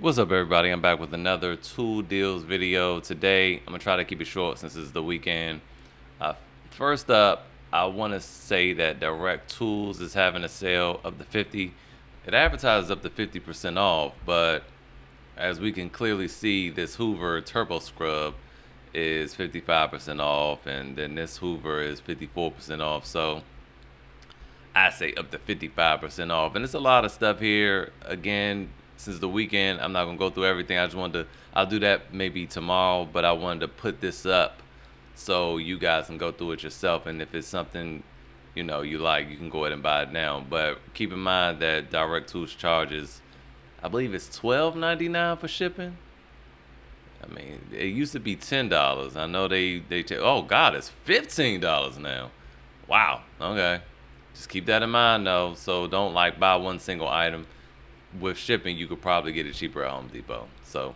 What's up, everybody? I'm back with another tool deals video. Today, I'm gonna try to keep it short since it's the weekend. Uh, First up, I want to say that Direct Tools is having a sale up to 50. It advertises up to 50% off, but as we can clearly see, this Hoover Turbo Scrub is 55% off, and then this Hoover is 54% off. So I say up to 55% off. And it's a lot of stuff here. Again, since the weekend, I'm not going to go through everything. I just wanted to, I'll do that maybe tomorrow, but I wanted to put this up so you guys can go through it yourself. And if it's something, you like, you can go ahead and buy it now. But keep in mind that Direct Tools charges, I believe it's $12.99 for shipping. I mean, it used to be $10. I know oh God, it's $15 now. Wow. Okay. Just keep that in mind though. So don't like buy one single item. With shipping, you could probably get it cheaper at Home Depot. So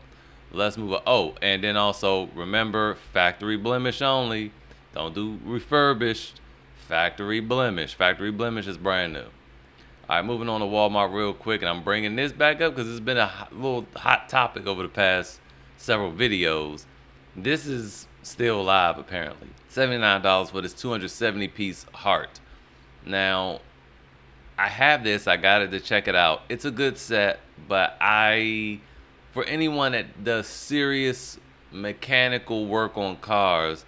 let's move on. Oh, and then also remember, factory blemish only. Don't do refurbished. Factory blemish. Factory blemish is brand new. All right, moving on to Walmart real quick, and I'm bringing this back up because it's been a little hot topic over the past several videos. This is still live apparently. $79 for this 270-piece heart. Now, I have this. I got it to check it out. It's a good set, but for anyone that does serious mechanical work on cars,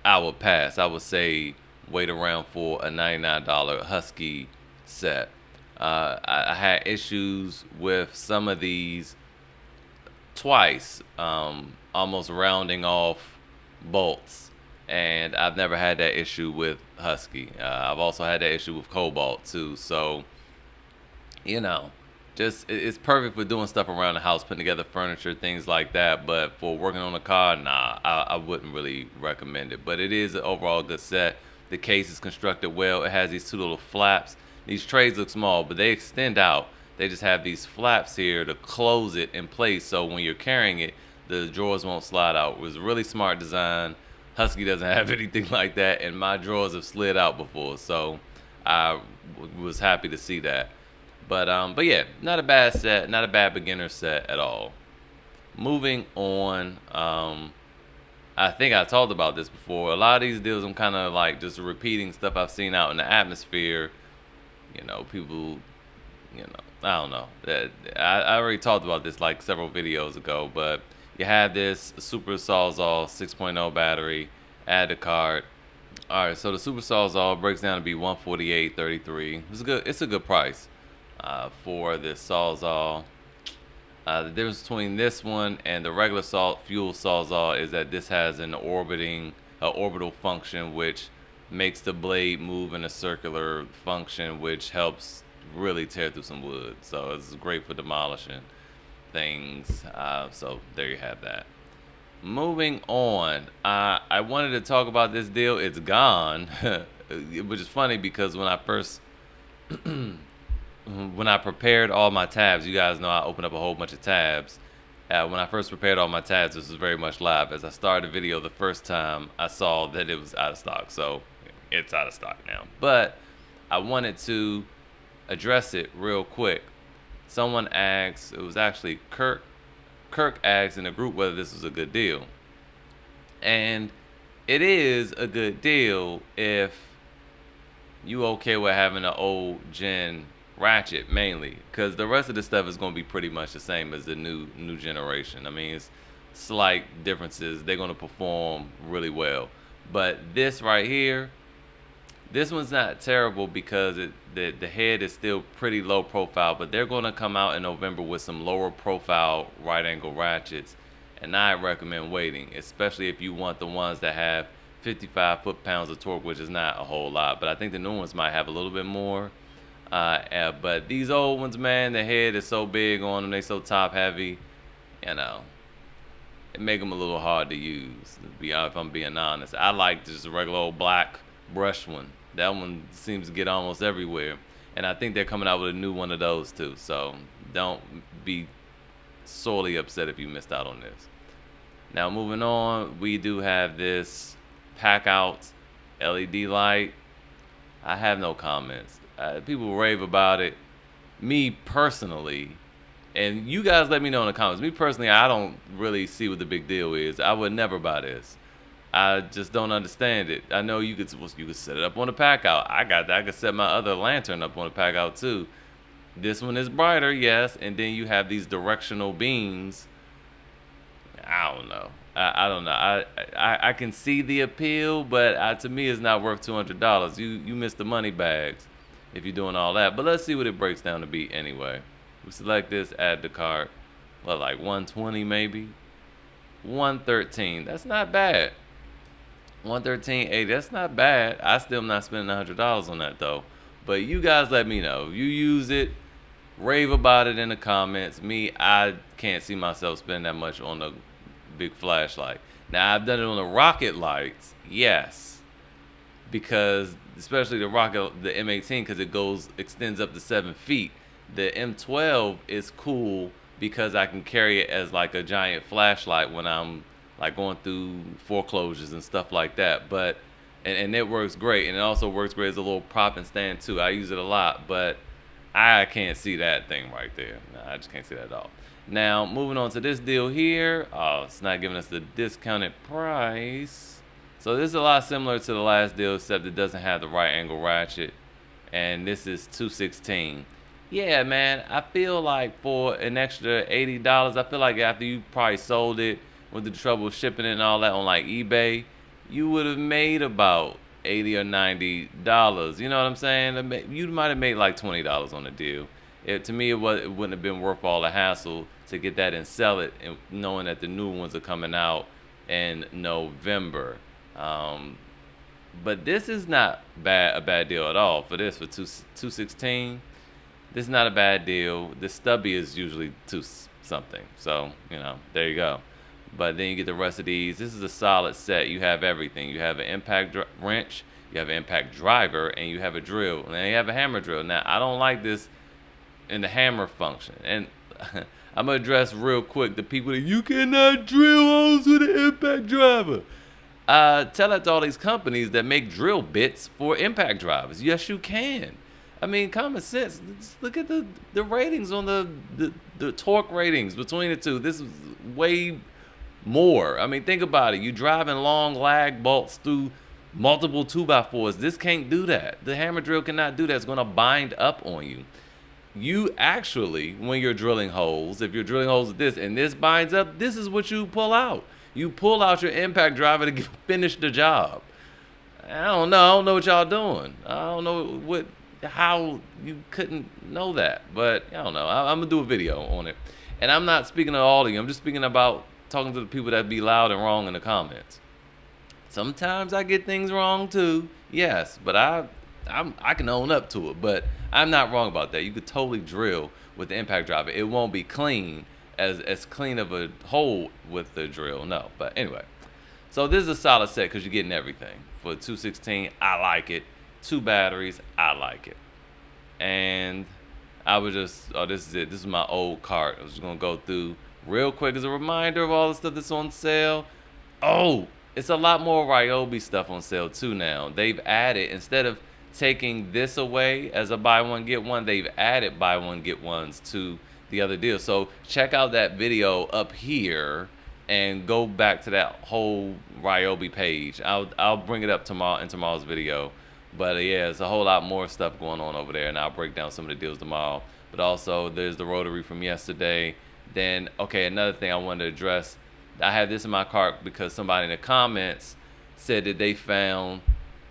I would pass. I would say wait around for a $99 Husky set. I had issues with some of these twice, almost rounding off bolts. And I've never had that issue with Husky. I've also had that issue with Cobalt too. So, just it's perfect for doing stuff around the house, putting together furniture, things like that. But for working on a car, nah, I wouldn't really recommend it. But it is an overall good set. The case is constructed well. It has these two little flaps. These trays look small, but they extend out. They just have these flaps here to close it in place, so when you're carrying it, the drawers won't slide out. It was a really smart design. Husky doesn't have anything like that, and my drawers have slid out before, so I was happy to see that. But yeah, not a bad set, not a bad beginner set at all. Moving on, I think I talked about this before. A lot of these deals, I'm kind of like just repeating stuff I've seen out in the atmosphere. People, I don't know. I already talked about this like several videos ago, but you have this Super Sawzall 6.0 battery, add the card. All right, so the Super Sawzall breaks down to be $148.33. It's a good price for this Sawzall. The difference between this one and the regular fuel Sawzall is that this has an orbital function, which makes the blade move in a circular function, which helps really tear through some wood. So it's great for demolishing things. So there you have that. Moving on, I wanted to talk about this deal. It's gone, which is funny because when I prepared all my tabs, you guys know I opened up a whole bunch of tabs. When I first prepared all my tabs, this was very much live. As I started the video the first time, I saw that it was out of stock. So it's out of stock now. But I wanted to address it real quick. Someone asked, it was actually Kirk asked in the group whether this was a good deal. And it is a good deal if you okay with having an old gen Ratchet mainly, because the rest of the stuff is going to be pretty much the same as the new generation. I mean, it's slight differences. They're going to perform really well. But this right here, this one's not terrible because the head is still pretty low profile, but they're going to come out in November with some lower profile right angle ratchets, and I recommend waiting, especially if you want the ones that have 55 foot-pounds of torque, which is not a whole lot, but I think the new ones might have a little bit more. But these old ones, man, the head is so big on them, they so top heavy, it make them a little hard to use. If I'm being honest, I like just a regular old black brush one. That one seems to get almost everywhere, and I think they're coming out with a new one of those too. So don't be sorely upset if you missed out on this. Now moving on, we do have this pack out LED light. I have no comments. People rave about it. Me personally, And you guys let me know in the comments. Me personally, I don't really see what the big deal is. I would never buy this. I just don't understand it. I know you could set it up on the pack out. I got that. I could set my other lantern up on the pack out too. This one is brighter, yes, and then you have these directional beams. I don't know. I don't know. I can see the appeal, but to me, it's not worth $200. You miss the money bags if you're doing all that. But let's see what it breaks down to be anyway. We select this, add to cart. What, like 120 maybe? 113. That's not bad. 113.80. That's not bad. I still am not spending $100 on that though. But you guys let me know. You use it. Rave about it in the comments. Me, I can't see myself spending that much on a big flashlight. Now I've done it on the rocket lights, yes, because especially the M18, because it extends up to 7 feet. The M12 is cool because I can carry it as like a giant flashlight when I'm like going through foreclosures and stuff like that. But and it works great, and it also works great as a little prop and stand too. I use it a lot, but I can't see that thing right there. No, I just can't see that at all. Now, moving on to this deal here. Oh, it's not giving us the discounted price. So this is a lot similar to the last deal, except it doesn't have the right angle ratchet. And this is $216. Yeah, man, I feel like for an extra $80, I feel like after you probably sold it with the trouble shipping it and all that on like eBay, you would have made about $80 or $90. You know what I'm saying? You might have made like $20 on the deal. To me, it wouldn't have been worth all the hassle to get that and sell it, and knowing that the new ones are coming out in November. But this is not a bad deal at all for this, for $216. This is not a bad deal. The stubby is usually $2 something, so there you go. But then you get the rest of these. This is a solid set. You have everything. You have an impact wrench, you have an impact driver, and you have a drill. And then you have a hammer drill. Now, I don't like this in the hammer function. And I'm going to address real quick the people that you cannot drill holes with an impact driver. Tell that to all these companies that make drill bits for impact drivers. Yes, you can. I mean, common sense. Just look at the ratings on the torque ratings between the two. This is way more. I mean, think about it. You driving long lag bolts through multiple 2x4s. This can't do that. The hammer drill cannot do that. It's going to bind up on you. You actually, when you're drilling holes, if you're drilling holes with this and this binds up, this is what you pull out. You pull out your impact driver to finish the job. I don't know what y'all doing. I don't know how you couldn't know that, but I don't know. I'm gonna do a video on it, and I'm not speaking to all of you. I'm just speaking about talking to the people that be loud and wrong in the comments. Sometimes I get things wrong too, yes, but I can own up to it. But I'm not wrong about that. You could totally drill with the impact driver. It won't be clean as clean of a hole with the drill, no. But anyway, so this is a solid set because you're getting everything for $216. I like it. 2 batteries, I like it. And I was just, this is it. This is my old cart. I was just gonna go through real quick as a reminder of all the stuff that's on sale. Oh, it's a lot more Ryobi stuff on sale too now. They've added, instead of taking this away as a buy one get one, they've added buy one get ones to the other deal. So check out that video up here and go back to that whole Ryobi page. I'll bring it up tomorrow in tomorrow's video. But yeah, there's a whole lot more stuff going on over there, and I'll break down some of the deals tomorrow. But also, there's the rotary from yesterday. Then, okay, another thing I wanted to address. I have this in my cart because somebody in the comments said that they found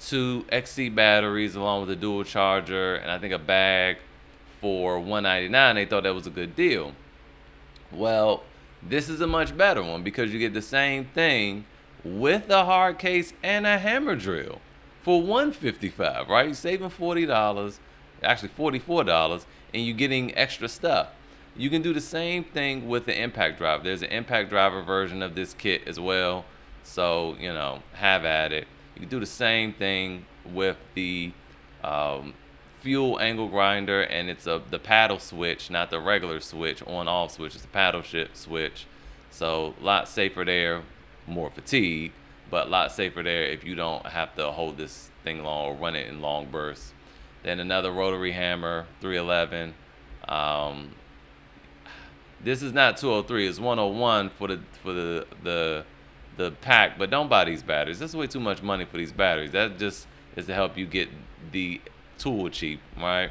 2 XC batteries along with a dual charger and I think a bag for $199. They thought that was a good deal. Well, this is a much better one because you get the same thing with a hard case and a hammer drill for $155, right? You're saving $40, actually $44, and you're getting extra stuff. You can do the same thing with the impact driver. There's an impact driver version of this kit as well, so have at it. You can do the same thing with the fuel angle grinder, and it's the paddle switch, not the regular switch on-off switch. It's the paddle switch, so a lot safer there, more fatigue, but a lot safer there if you don't have to hold this thing long or run it in long bursts. Then another rotary hammer, 311. This is not 203. It's 101 for the pack. But don't buy these batteries. That's way too much money for these batteries. That just is to help you get the tool cheap, right?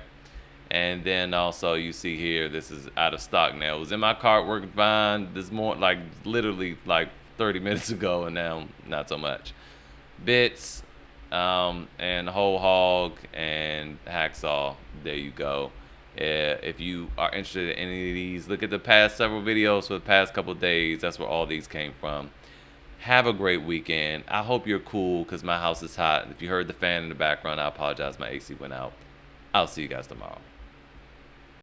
And then also you see here, this is out of stock now. It was in my cart working fine this morning, like literally like 30 minutes ago, and now not so much. Bits, and whole hog and hacksaw. There you go. If you are interested in any of these, look at the past several videos for the past couple days. That's where all these came from. Have a great weekend. I hope you're cool because my house is hot. If you heard the fan in the background, I apologize. My AC went out. I'll see you guys tomorrow.